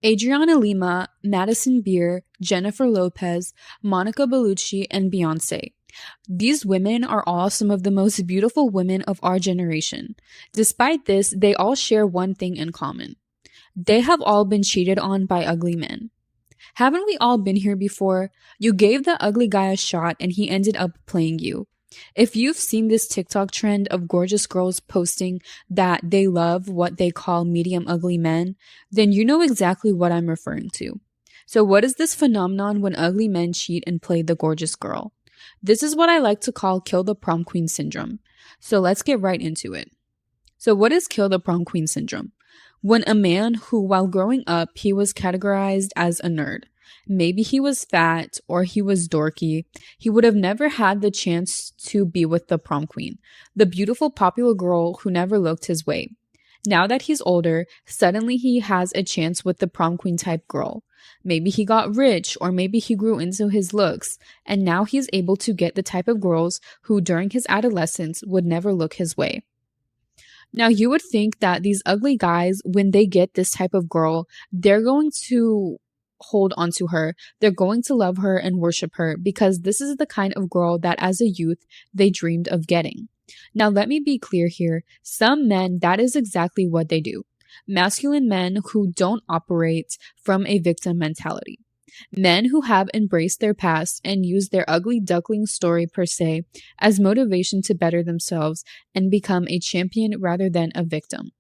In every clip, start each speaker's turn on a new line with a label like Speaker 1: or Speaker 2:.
Speaker 1: Adriana Lima, Madison Beer, Jennifer Lopez, Monica Bellucci, and Beyonce. These women are all some of the most beautiful women of our generation. Despite this, they all share one thing in common. They have all been cheated on by ugly men. Haven't we all been here before? You gave the ugly guy a shot and he ended up playing you. If you've seen this TikTok trend of gorgeous girls posting that they love what they call medium ugly men, then you know exactly what I'm referring to. So, what is this phenomenon when ugly men cheat and play the gorgeous girl? This is what I like to call kill the prom queen syndrome. So, let's get right into it. So, what is kill the prom queen syndrome? When a man who, while growing up, he was categorized as a nerd. Maybe he was fat or he was dorky. He would have never had the chance to be with the prom queen, the beautiful popular girl who never looked his way. Now that he's older, suddenly he has a chance with the prom queen type girl. Maybe he got rich or maybe he grew into his looks, and now he's able to get the type of girls who during his adolescence would never look his way. Now, you would think that these ugly guys, when they get this type of girl, they're going to hold onto her. They're going to love her and worship her because this is the kind of girl that as a youth, they dreamed of getting. Now, let me be clear here. Some men, that is exactly what they do. Masculine men who don't operate from a victim mentality. Men who have embraced their past and use their ugly duckling story per se as motivation to better themselves and become a champion rather than a victim.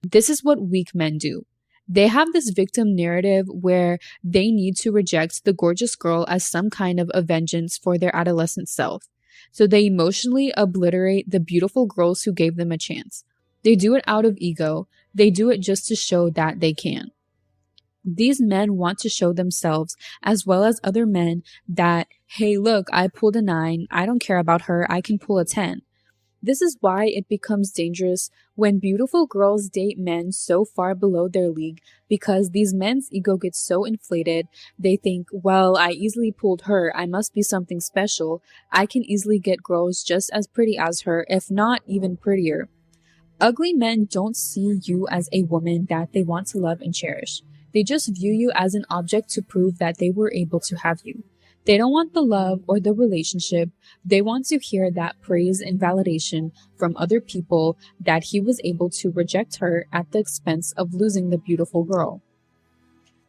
Speaker 1: This is what weak men do. They have this victim narrative where they need to reject the gorgeous girl as some kind of a vengeance for their adolescent self. So they emotionally obliterate the beautiful girls who gave them a chance. They do it out of ego. They do it just to show that they can. These men want to show themselves, as well as other men, that, hey, look, I pulled a 9. I don't care about her. I can pull a 10. This is why it becomes dangerous when beautiful girls date men so far below their league because these men's ego gets so inflated. They think, well, I easily pulled her. I must be something special. I can easily get girls just as pretty as her, if not even prettier. Ugly men don't see you as a woman that they want to love and cherish. They just view you as an object to prove that they were able to have you. They don't want the love or the relationship. They want to hear that praise and validation from other people that he was able to reject her at the expense of losing the beautiful girl.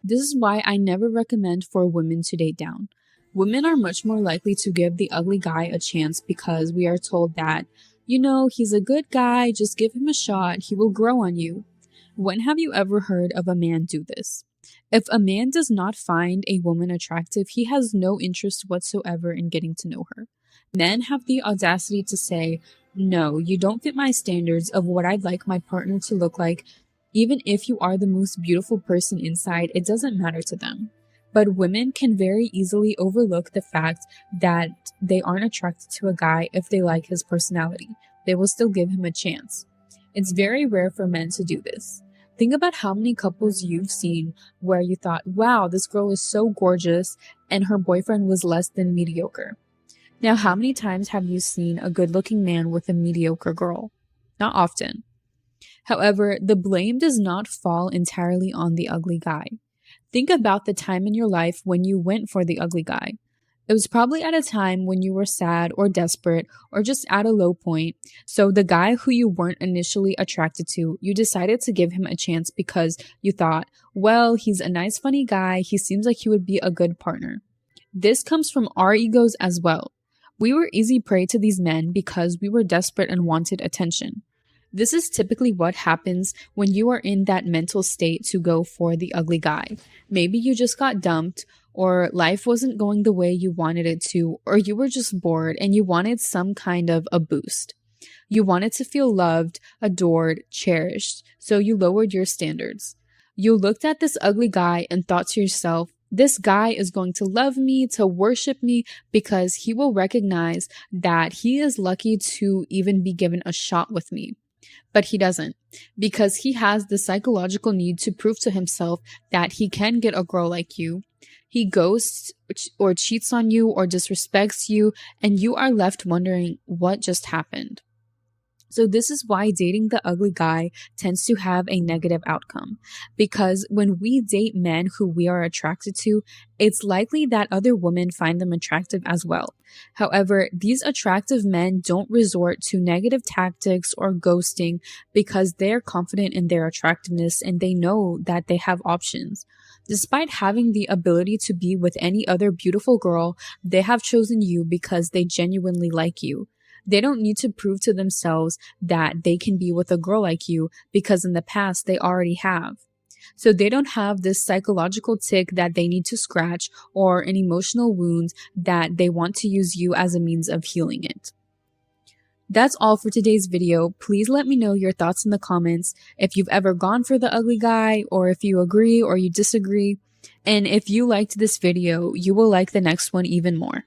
Speaker 1: This is why I never recommend for women to date down. Women are much more likely to give the ugly guy a chance because we are told that, he's a good guy, just give him a shot, he will grow on you. When have you ever heard of a man do this? If a man does not find a woman attractive, he has no interest whatsoever in getting to know her. Men have the audacity to say, no, you don't fit my standards of what I'd like my partner to look like. Even if you are the most beautiful person inside, it doesn't matter to them. But women can very easily overlook the fact that they aren't attracted to a guy if they like his personality. They will still give him a chance. It's very rare for men to do this. Think about how many couples you've seen where you thought, wow, this girl is so gorgeous, and her boyfriend was less than mediocre. Now, how many times have you seen a good-looking man with a mediocre girl? Not often. However, the blame does not fall entirely on the ugly guy. Think about the time in your life when you went for the ugly guy. It was probably at a time when you were sad or desperate or just at a low point. So the guy who you weren't initially attracted to, you decided to give him a chance because you thought, well, he's a nice, funny guy. He seems like he would be a good partner. This comes from our egos as well. We were easy prey to these men because we were desperate and wanted attention. This is typically what happens when you are in that mental state to go for the ugly guy. Maybe you just got dumped, or life wasn't going the way you wanted it to, or you were just bored and you wanted some kind of a boost. You wanted to feel loved, adored, cherished, so you lowered your standards. You looked at this ugly guy and thought to yourself, this guy is going to love me, to worship me, because he will recognize that he is lucky to even be given a shot with me. But he doesn't, because he has the psychological need to prove to himself that he can get a girl like you. He ghosts or cheats on you or disrespects you, and you are left wondering what just happened. So this is why dating the ugly guy tends to have a negative outcome. Because when we date men who we are attracted to, it's likely that other women find them attractive as well. However, these attractive men don't resort to negative tactics or ghosting because they're confident in their attractiveness and they know that they have options. Despite having the ability to be with any other beautiful girl, they have chosen you because they genuinely like you. They don't need to prove to themselves that they can be with a girl like you because in the past they already have. So they don't have this psychological tick that they need to scratch or an emotional wound that they want to use you as a means of healing it. That's all for today's video. Please let me know your thoughts in the comments if you've ever gone for the ugly guy or if you agree or you disagree. And if you liked this video, you will like the next one even more.